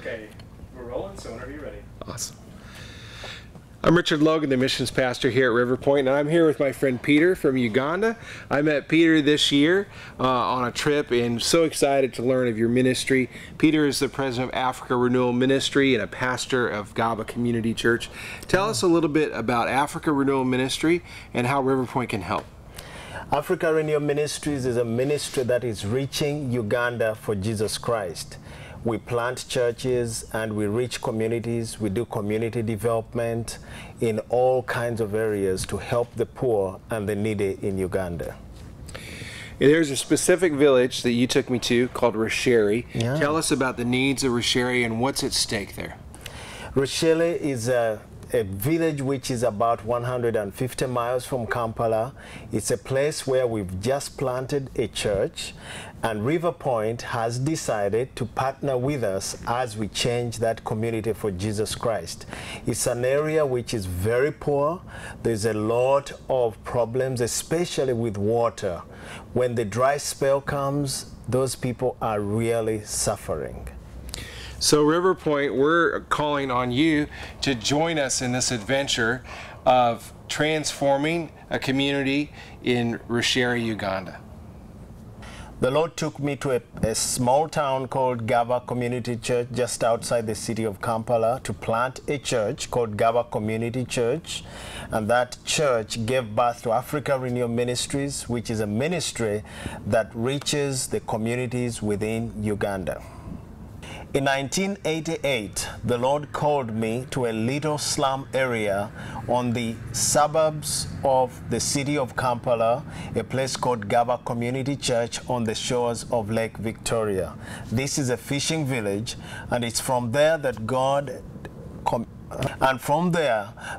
Okay, we're rolling, so whenever you're ready. Awesome. I'm Richard Logan, the missions pastor here at River Point, and I'm here with my friend Peter from Uganda. I met Peter this year on a trip and so excited to learn of your ministry. Peter is the president of Africa Renewal Ministry and a pastor of Gaba Community Church. Tell us a little bit about Africa Renewal Ministry and how River Point can help. Africa Renewal Ministries is a ministry that is reaching Uganda for Jesus Christ. We plant churches and we reach communities. We do community development in all kinds of areas to help the poor and the needy in Uganda. There's a specific village that you took me to called Rwesheri. Yeah. Tell us about the needs of Rwesheri and what's at stake there. Rwesheri is a village which is about 150 miles from Kampala. It's a place where we've just planted a church, and River Point has decided to partner with us as we change that community for Jesus Christ. It's an area which is very poor. There's a lot of problems, especially with water. When the dry spell comes, those people are really suffering. So River Point, we're calling on you to join us in this adventure of transforming a community in Rwesheri, Uganda. The Lord took me to a small town called Gaba Community Church just outside the city of Kampala to plant a church called Gaba Community Church. And that church gave birth to Africa Renewal Ministries, which is a ministry that reaches the communities within Uganda. In 1988, the Lord called me to a little slum area on the suburbs of the city of Kampala, a place called Gaba Community Church on the shores of Lake Victoria. This is a fishing village, and it's from there that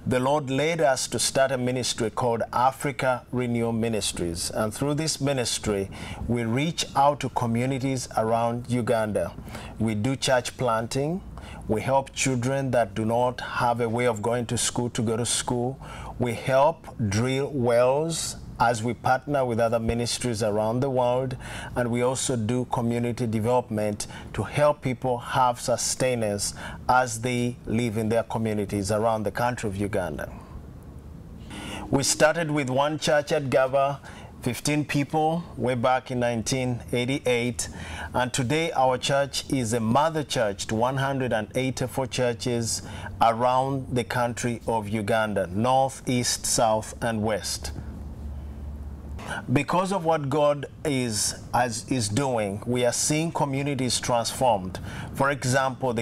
the Lord led us to start a ministry called Africa Renewal Ministries. And through this ministry, we reach out to communities around Uganda. We do church planting. We help children that do not have a way of going to school to go to school. We help drill wells as we partner with other ministries around the world, and we also do community development to help people have sustenance as they live in their communities around the country of Uganda. We started with one church at Gaba, 15 people, way back in 1988, and today our church is a mother church to 184 churches around the country of Uganda, north, east, south, and west. Because of what God is doing, we are seeing communities transformed. For example,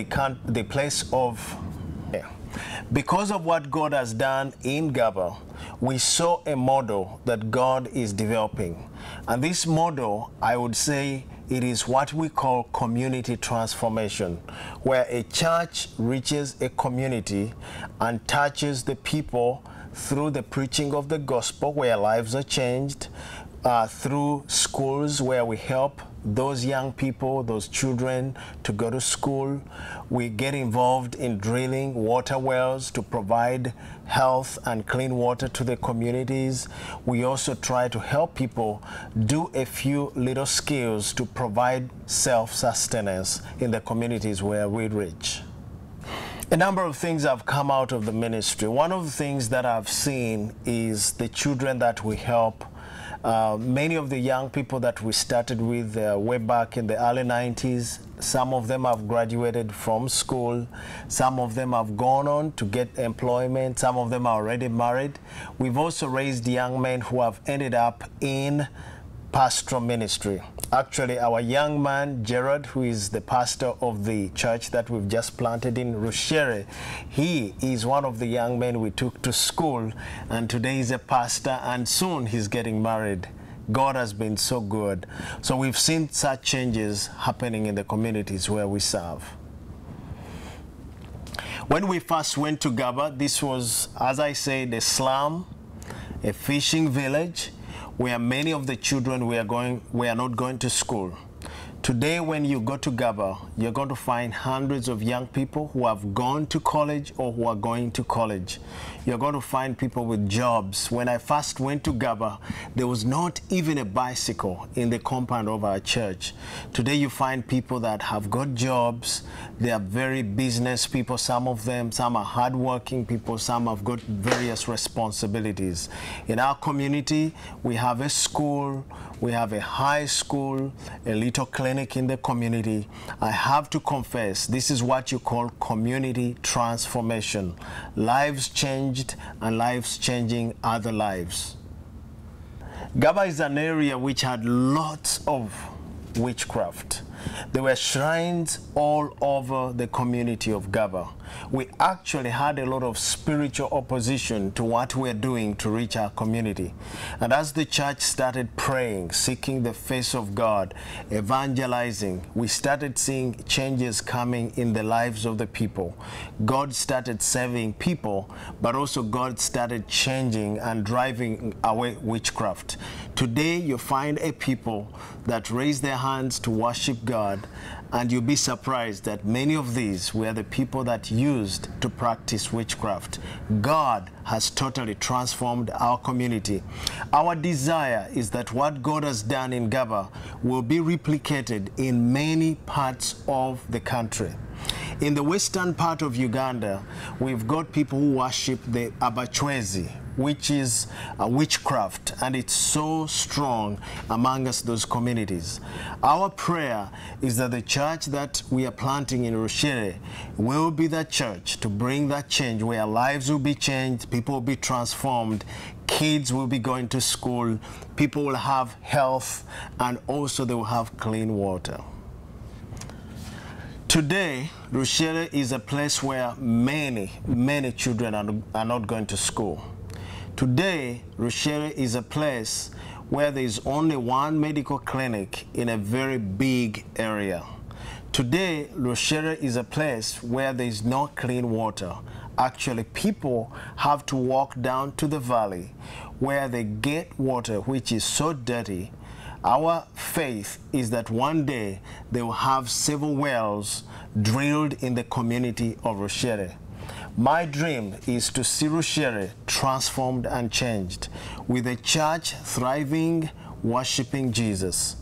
because of what God has done in Gaba, we saw a model that God is developing. And this model, I would say, it is what we call community transformation, where a church reaches a community and touches the people through the preaching of the gospel, where lives are changed, through schools where we help those young people, those children to go to school. We get involved in drilling water wells to provide health and clean water to the communities. We also try to help people do a few little skills to provide self-sustenance in the communities where we reach. A number of things have come out of the ministry. One of the things that I've seen is the children that we help. Many of the young people that we started with way back in the early 90s, some of them have graduated from school, some of them have gone on to get employment, some of them are already married. We've also raised young men who have ended up in pastoral ministry. Actually, our young man, Gerard, who is the pastor of the church that we've just planted in Rwesheri, he is one of the young men we took to school, and today he's a pastor, and soon he's getting married. God has been so good. So we've seen such changes happening in the communities where we serve. When we first went to Gaba, this was, as I said, a slum, a fishing village, where many of the children were not going to school. Today, when you go to Gaba, you're going to find hundreds of young people who have gone to college or who are going to college. You're going to find people with jobs. When I first went to Gaba, there was not even a bicycle in the compound of our church. Today, you find people that have got jobs. They are very business people, some of them. Some are hardworking people. Some have got various responsibilities. In our community, we have a school, we have a high school, a little clinic in the community. I have to confess, this is what you call community transformation. Lives changed and lives changing other lives. Gaba is an area which had lots of witchcraft. There were shrines all over the community of Gaba. We actually had a lot of spiritual opposition to what we're doing to reach our community. And as the church started praying, seeking the face of God, evangelizing, we started seeing changes coming in the lives of the people. God started saving people, but also God started changing and driving away witchcraft. Today, you find a people that raise their hands to worship God, and you'll be surprised that many of these were the people that used to practice witchcraft. God has totally transformed our community. Our desire is that what God has done in Gaba will be replicated in many parts of the country. In the western part of Uganda, we've got people who worship the Abachwezi, which is witchcraft, and it's so strong among us, those communities. Our prayer is that the church that we are planting in Rushere will be that church to bring that change, where lives will be changed, people will be transformed, kids will be going to school, people will have health, and also they will have clean water. Today, Rushere is a place where many children are not going to school. Today, Rushere is a place where there is only one medical clinic in a very big area. Today, Rushere is a place where there is no clean water. Actually, people have to walk down to the valley where they get water which is so dirty. Our faith is that one day they will have several wells drilled in the community of Rushere. My dream is to see Rushere transformed and changed, with a church thriving, worshiping Jesus,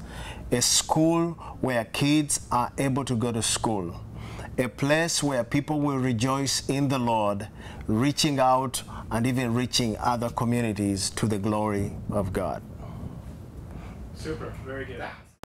a school where kids are able to go to school, a place where people will rejoice in the Lord, reaching out and even reaching other communities to the glory of God. Super, very good.